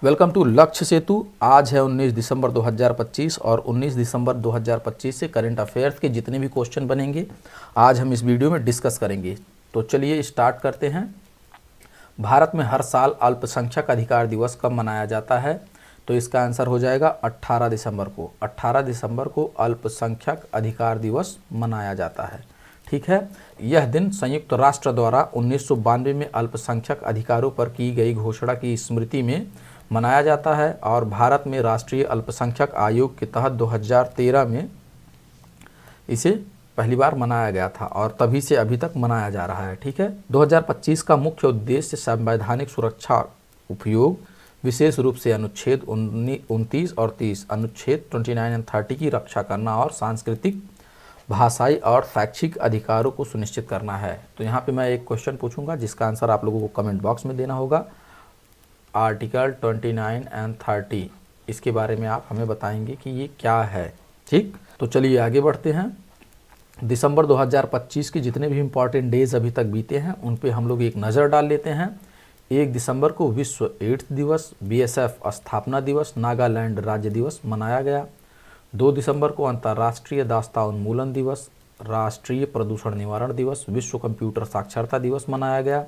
Welcome to लक्ष्य सेतु। आज है 19 दिसंबर 2025 और 19 दिसंबर 2025 से करंट अफेयर्स के जितने भी क्वेश्चन बनेंगे आज हम इस वीडियो में डिस्कस करेंगे। तो चलिए स्टार्ट करते हैं। भारत में हर साल अल्पसंख्यक अधिकार दिवस कब मनाया जाता है? तो इसका आंसर हो जाएगा 18 दिसंबर को। 18 दिसंबर को अल्पसंख्यक अधिकार दिवस मनाया जाता है। ठीक है। यह दिन संयुक्त राष्ट्र द्वारा 1992 में अल्पसंख्यक अधिकारों पर की गई घोषणा की स्मृति में मनाया जाता है और भारत में राष्ट्रीय अल्पसंख्यक आयोग के तहत 2013 में इसे पहली बार मनाया गया था और तभी से अभी तक मनाया जा रहा है। ठीक है। 2025 का मुख्य उद्देश्य संवैधानिक सुरक्षा उपयोग, विशेष रूप से अनुच्छेद 29 और 30, अनुच्छेद 29 एंड 30 की रक्षा करना और सांस्कृतिक, भाषाई और शैक्षिक अधिकारों को सुनिश्चित करना है। तो यहाँ पे मैं एक क्वेश्चन पूछूंगा जिसका आंसर आप लोगों को कमेंट बॉक्स में देना होगा। आर्टिकल 29 एंड 30, इसके बारे में आप हमें बताएंगे कि ये क्या है। ठीक, तो चलिए आगे बढ़ते हैं। दिसंबर 2025 के जितने भी इम्पॉर्टेंट डेज अभी तक बीते हैं उन पे हम लोग एक नज़र डाल लेते हैं। 1 दिसंबर को विश्व एड्स दिवस, बीएसएफ स्थापना दिवस, नागालैंड राज्य दिवस मनाया गया। 2 दिसंबर को अंतर्राष्ट्रीय दास्ता उन्मूलन दिवस, राष्ट्रीय प्रदूषण निवारण दिवस, विश्व कंप्यूटर साक्षरता दिवस मनाया गया।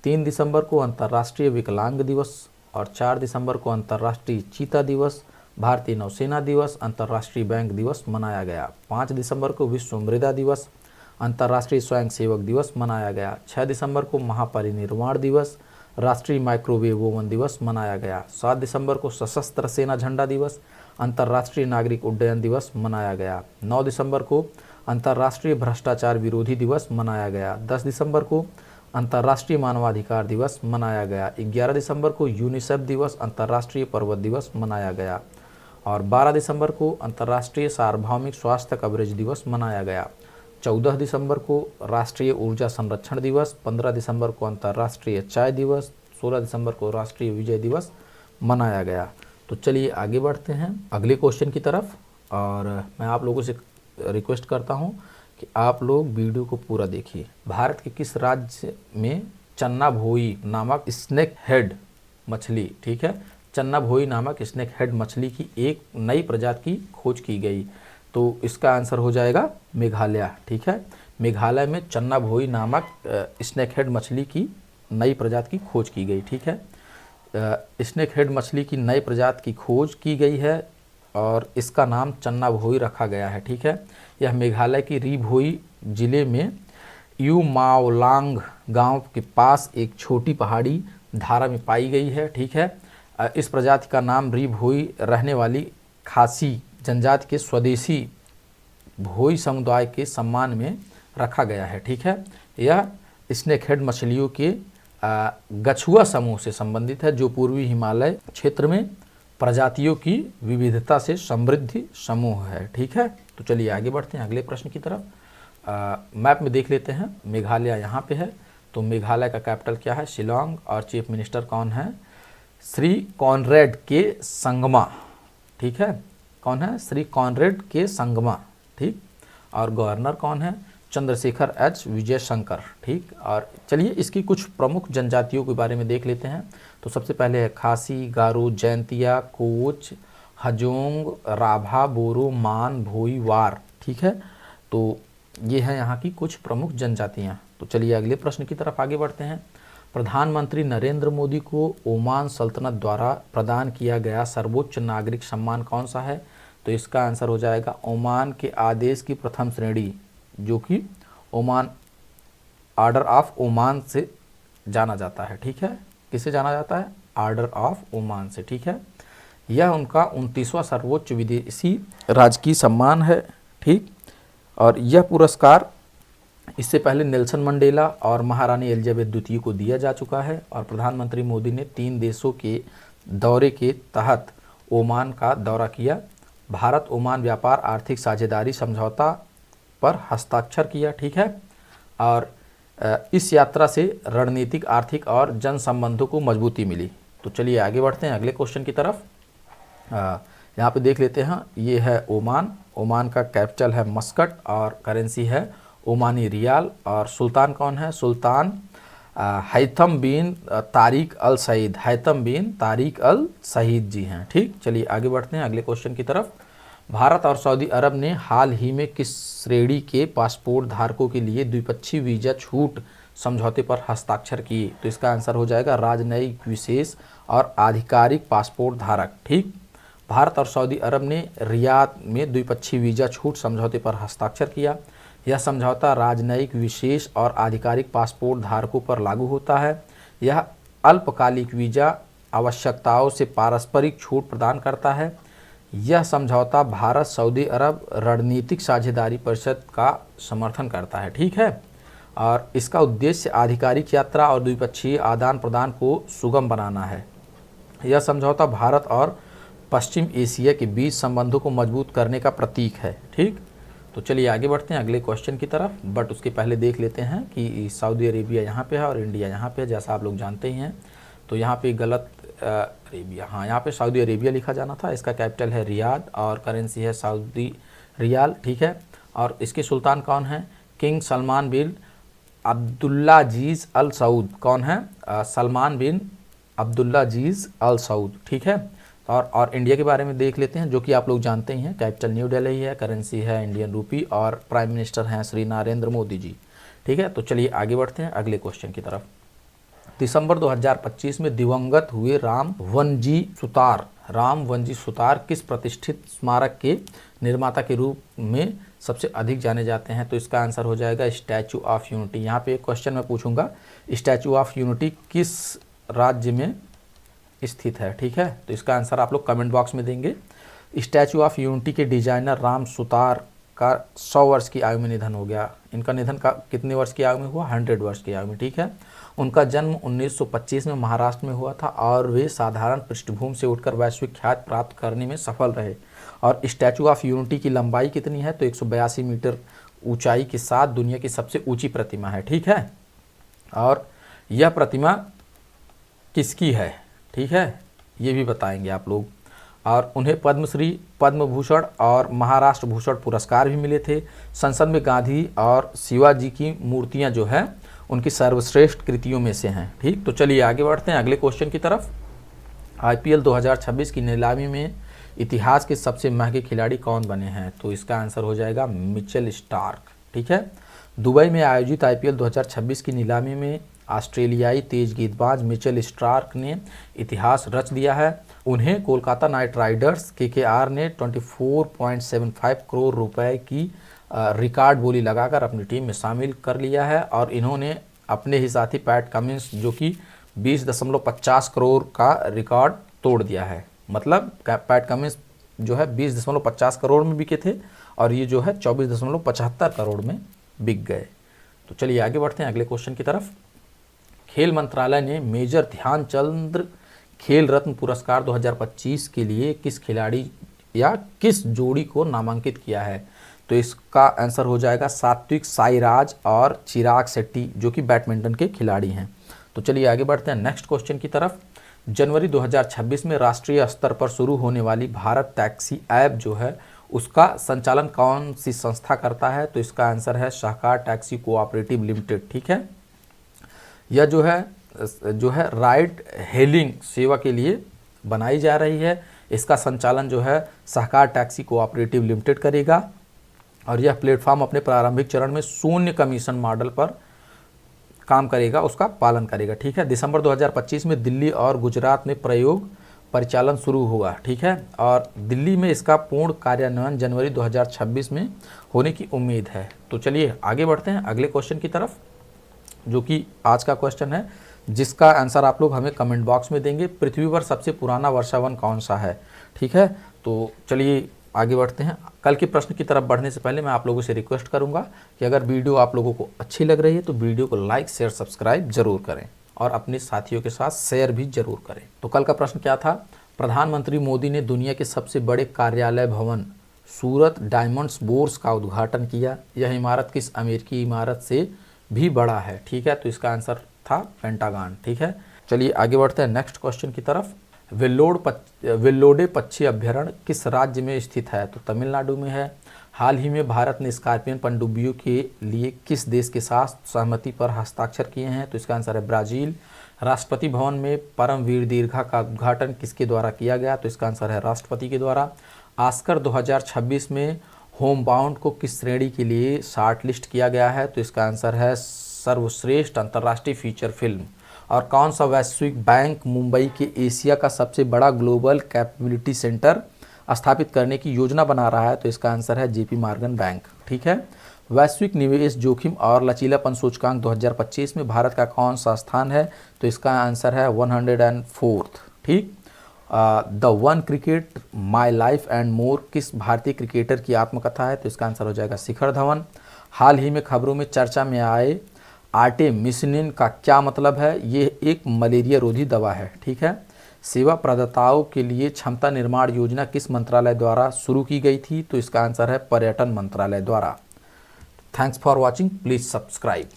3 दिसंबर को अंतर्राष्ट्रीय विकलांग दिवस और 4 दिसंबर को अंतर्राष्ट्रीय चीता दिवस, भारतीय नौसेना दिवस, अंतर्राष्ट्रीय बैंक दिवस मनाया गया। 5 दिसंबर को विश्व मृदा दिवस, अंतर्राष्ट्रीय स्वयंसेवक दिवस मनाया गया। 6 दिसंबर को महापरिनिर्वाण दिवस, राष्ट्रीय माइक्रोवेव ओवन दिवस मनाया गया। 7 दिसंबर को सशस्त्र सेना झंडा दिवस, अंतर्राष्ट्रीय नागरिक उड्डयन दिवस मनाया गया। 9 दिसंबर को अंतर्राष्ट्रीय भ्रष्टाचार विरोधी दिवस मनाया गया। 10 दिसंबर को अंतर्राष्ट्रीय मानवाधिकार दिवस मनाया गया। 11 दिसंबर को यूनिसेफ दिवस, अंतर्राष्ट्रीय पर्वत दिवस मनाया गया और 12 दिसंबर को अंतर्राष्ट्रीय सार्वभौमिक स्वास्थ्य कवरेज दिवस मनाया गया। 14 दिसंबर को राष्ट्रीय ऊर्जा संरक्षण दिवस, 15 दिसंबर को अंतर्राष्ट्रीय चाय दिवस, 16 दिसंबर को राष्ट्रीय विजय दिवस मनाया गया। तो चलिए आगे बढ़ते हैं अगले क्वेश्चन की तरफ और मैं आप लोगों से रिक्वेस्ट करता हूं कि आप लोग वीडियो को पूरा देखिए। भारत के किस राज्य में चन्ना भोई नामक स्नेक हेड मछली, ठीक है, चन्ना भोई नामक स्नेक हेड मछली की एक नई प्रजाति की खोज की गई? तो इसका आंसर हो जाएगा मेघालय। ठीक है, मेघालय में चन्ना भोई नामक स्नेक हेड मछली की नई प्रजाति की खोज की गई। ठीक है, स्नेक हेड मछली की नई प्रजाति की खोज की गई है और इसका नाम चन्ना भोई रखा गया है। ठीक है, यह मेघालय की री भोई जिले में यू माओलांग गांव के पास एक छोटी पहाड़ी धारा में पाई गई है। ठीक है, इस प्रजाति का नाम री भोई रहने वाली खासी जनजाति के स्वदेशी भोई समुदाय के सम्मान में रखा गया है। ठीक है, यह स्नेक हेड मछलियों के गछुआ समूह से संबंधित है जो पूर्वी हिमालय क्षेत्र में प्रजातियों की विविधता से समृद्ध समूह है। ठीक है, तो चलिए आगे बढ़ते हैं अगले प्रश्न की तरफ। मैप में देख लेते हैं। मेघालय यहाँ पे है, तो मेघालय का कैपिटल क्या है? शिलोंग। और चीफ मिनिस्टर कौन है? श्री कॉनरेड के संगमा। ठीक है, कौन है? श्री कॉनरेड के संगमा। ठीक, और गवर्नर कौन है? चंद्रशेखर एच विजयशंकर। ठीक, और चलिए इसकी कुछ प्रमुख जनजातियों के बारे में देख लेते हैं। तो सबसे पहले है खासी, गारो, जैंतिया, कोच, हजोंग, राभा, बोरो, मान, भोई, वार। ठीक है, तो ये है यहाँ की कुछ प्रमुख जनजातियाँ। तो चलिए अगले प्रश्न की तरफ आगे बढ़ते हैं। प्रधानमंत्री नरेंद्र मोदी को ओमान सल्तनत द्वारा प्रदान किया गया सर्वोच्च नागरिक सम्मान कौन सा है? तो इसका आंसर हो जाएगा ओमान के आदेश की प्रथम श्रेणी, जो कि ओमान आर्डर ऑफ ओमान से जाना जाता है। ठीक है, किसे जाना जाता है? आर्डर ऑफ ओमान से। ठीक है, यह उनका 29वां सर्वोच्च विदेशी राजकीय सम्मान है। ठीक, और यह पुरस्कार इससे पहले नेल्सन मंडेला और महारानी एलिजाबेथ द्वितीय को दिया जा चुका है और प्रधानमंत्री मोदी ने 3 देशों के दौरे के तहत ओमान का दौरा किया। भारत ओमान व्यापार आर्थिक साझेदारी समझौता पर हस्ताक्षर किया। ठीक है, और इस यात्रा से रणनीतिक, आर्थिक और जन संबंधों को मजबूती मिली। तो चलिए आगे बढ़ते हैं अगले क्वेश्चन की तरफ। यहाँ पे देख लेते हैं, ये है ओमान। ओमान का कैपिटल है मस्कट और करेंसी है ओमानी रियाल। और सुल्तान कौन है? सुल्तान हैथम बिन तारिक अल सईद, हैथम बिन तारिक अल सईद जी हैं। ठीक, चलिए आगे बढ़ते हैं अगले क्वेश्चन की तरफ। भारत और सऊदी अरब ने हाल ही में किस श्रेणी के पासपोर्ट धारकों के लिए द्विपक्षीय वीज़ा छूट समझौते पर हस्ताक्षर किए? तो इसका आंसर हो जाएगा राजनयिक, विशेष और आधिकारिक पासपोर्ट धारक। ठीक, भारत और सऊदी अरब ने रियाद में द्विपक्षीय वीज़ा छूट समझौते पर हस्ताक्षर किया। यह समझौता राजनयिक, विशेष और आधिकारिक पासपोर्ट धारकों पर लागू होता है। यह अल्पकालिक वीज़ा आवश्यकताओं से पारस्परिक छूट प्रदान करता है। यह समझौता भारत सऊदी अरब रणनीतिक साझेदारी परिषद का समर्थन करता है। ठीक है, और इसका उद्देश्य आधिकारिक यात्रा और द्विपक्षीय आदान प्रदान को सुगम बनाना है। यह समझौता भारत और पश्चिम एशिया के बीच संबंधों को मजबूत करने का प्रतीक है। ठीक, तो चलिए आगे बढ़ते हैं अगले क्वेश्चन की तरफ, बट उसके पहले देख लेते हैं कि सऊदी अरेबिया यहाँ पे है और इंडिया यहाँ पे है, जैसा आप लोग जानते ही हैं। तो यहाँ पे गलत अरेबिया, हाँ यहाँ पे सऊदी अरेबिया लिखा जाना था। इसका कैपिटल है रियाद और करेंसी है सऊदी रियाल। ठीक है, और इसके सुल्तान कौन है? किंग सलमान बिन अब्दुल्लाजीज़ अल सऊद। कौन है? सलमान बिन अब्दुल्लाजीज़ अल सऊद। ठीक है, और इंडिया के बारे में देख लेते हैं, जो कि आप लोग जानते ही हैं। कैपिटल न्यू दिल्ली है, करेंसी है इंडियन रूपी और प्राइम मिनिस्टर हैं श्री नरेंद्र मोदी जी। ठीक है, तो चलिए आगे बढ़ते हैं अगले क्वेश्चन की तरफ। दिसंबर 2025 में दिवंगत हुए राम वनजी सुतार किस प्रतिष्ठित स्मारक के निर्माता के रूप में सबसे अधिक जाने जाते हैं? तो इसका आंसर हो जाएगा स्टैचू ऑफ यूनिटी। यहाँ पे एक क्वेश्चन मैं पूछूंगा, स्टैचू ऑफ यूनिटी किस राज्य में स्थित है? ठीक है, तो इसका आंसर आप लोग कमेंट बॉक्स में देंगे। स्टैचू ऑफ यूनिटी के डिजाइनर राम सुतार का 100 वर्ष की आयु में निधन हो गया। इनका निधन का कितने वर्ष की आयु में हुआ? 100 वर्ष की आयु में। ठीक है, उनका जन्म 1925 में महाराष्ट्र में हुआ था और वे साधारण पृष्ठभूमि से उठकर वैश्विक ख्याति प्राप्त करने में सफल रहे। और स्टैचू ऑफ यूनिटी की लंबाई कितनी है? तो 182 मीटर ऊंचाई के साथ दुनिया की सबसे ऊंची प्रतिमा है। ठीक है, और यह प्रतिमा किसकी है? ठीक है, ये भी बताएंगे आप लोग। और उन्हें पद्मश्री, पद्म भूषण और महाराष्ट्र भूषण पुरस्कार भी मिले थे। संसद में गांधी और शिवाजी की मूर्तियां जो है उनकी सर्वश्रेष्ठ कृतियों में से हैं। ठीक, तो चलिए आगे बढ़ते हैं अगले क्वेश्चन की तरफ। IPL 2026 की नीलामी में इतिहास के सबसे महंगे खिलाड़ी कौन बने हैं? तो इसका आंसर हो जाएगा मिचेल स्टार्क। ठीक है, दुबई में आयोजित IPL 2026 की नीलामी में ऑस्ट्रेलियाई तेज गेंदबाज मिचेल स्टार्क ने इतिहास रच दिया है। उन्हें कोलकाता नाइट राइडर्स KKR ने 24.75 करोड़ रुपए की रिकॉर्ड बोली लगाकर अपनी टीम में शामिल कर लिया है। और इन्होंने अपने ही साथी पैट कमिंस जो कि 20.50 करोड़ का रिकॉर्ड तोड़ दिया है। मतलब पैट कमिंस जो है 20.50 करोड़ में बिके थे और ये जो है 24.75 करोड़ में बिक गए। तो चलिए आगे बढ़ते हैं अगले क्वेश्चन की तरफ। खेल मंत्रालय ने मेजर ध्यानचंद खेल रत्न पुरस्कार 2025 के लिए किस खिलाड़ी या किस जोड़ी को नामांकित किया है? तो इसका आंसर हो जाएगा सात्विक साईराज और चिराग शेट्टी, जो कि बैडमिंटन के खिलाड़ी हैं। तो चलिए आगे बढ़ते हैं नेक्स्ट क्वेश्चन की तरफ। जनवरी 2026 में राष्ट्रीय स्तर पर शुरू होने वाली भारत टैक्सी ऐप जो है उसका संचालन कौन सी संस्था करता है? तो इसका आंसर है सहकार टैक्सी कोऑपरेटिव लिमिटेड। ठीक है, यह जो है राइड हेलिंग सेवा के लिए बनाई जा रही है। इसका संचालन जो है सहकार टैक्सी कोऑपरेटिव लिमिटेड करेगा और यह प्लेटफॉर्म अपने प्रारंभिक चरण में शून्य कमीशन मॉडल पर काम करेगा, उसका पालन करेगा। ठीक है, दिसंबर 2025 में दिल्ली और गुजरात में प्रयोग परिचालन शुरू हुआ। ठीक है, और दिल्ली में इसका पूर्ण कार्यान्वयन जनवरी 2026 में होने की उम्मीद है। तो चलिए आगे बढ़ते हैं अगले क्वेश्चन की तरफ, जो कि आज का क्वेश्चन है, जिसका आंसर आप लोग हमें कमेंट बॉक्स में देंगे। पृथ्वी पर सबसे पुराना वर्षावन कौन सा है? ठीक है, तो चलिए आगे बढ़ते हैं। कल के प्रश्न की तरफ बढ़ने से पहले मैं आप लोगों से रिक्वेस्ट करूंगा कि अगर वीडियो आप लोगों को अच्छी लग रही है तो वीडियो को लाइक, शेयर, सब्सक्राइब जरूर करें और अपने साथियों के साथ शेयर भी जरूर करें। तो कल का प्रश्न क्या था? प्रधानमंत्री मोदी ने दुनिया के सबसे बड़े कार्यालय भवन सूरत डायमंड्स बोर्स का उद्घाटन किया। यह इमारत किस अमेरिकी इमारत से भी बड़ा है? ठीक है, तो इसका आंसर था पेंटागन। ठीक है, चलिए आगे बढ़ते हैं नेक्स्ट क्वेश्चन की तरफ। वेल्लोडे पक्षी अभ्यारण्य किस राज्य में स्थित है? तो तमिलनाडु में है। हाल ही में भारत ने स्कॉर्पियन पनडुब्बियों के लिए किस देश के साथ सहमति पर हस्ताक्षर किए हैं? तो इसका आंसर है ब्राज़ील। राष्ट्रपति भवन में परमवीर दीर्घा का उद्घाटन किसके द्वारा किया गया? तो इसका आंसर है राष्ट्रपति के द्वारा। ऑस्कर 2026 में होमबाउंड को किस श्रेणी के लिए शॉर्टलिस्ट किया गया है? तो इसका आंसर है सर्वश्रेष्ठ अंतर्राष्ट्रीय फीचर फिल्म। और कौन सा वैश्विक बैंक मुंबई के एशिया का सबसे बड़ा ग्लोबल कैपेबिलिटी सेंटर स्थापित करने की योजना बना रहा है? तो इसका आंसर है जेपी मॉर्गन बैंक। ठीक है। वैश्विक निवेश जोखिम और लचीलापन सूचकांक 2025 में भारत का कौन सा स्थान है? तो इसका आंसर है 104th। ठीक। The one cricket my life and more किस भारतीय क्रिकेटर की आत्मकथा है? तो इसका आंसर हो जाएगा शिखर धवन। हाल ही में खबरों में चर्चा में आए आर्टेमिसिनिन का क्या मतलब है? ये एक मलेरिया रोधी दवा है। ठीक है। सेवा प्रदाताओं के लिए क्षमता निर्माण योजना किस मंत्रालय द्वारा शुरू की गई थी? तो इसका आंसर है पर्यटन मंत्रालय द्वारा। Thanks for watching, please subscribe.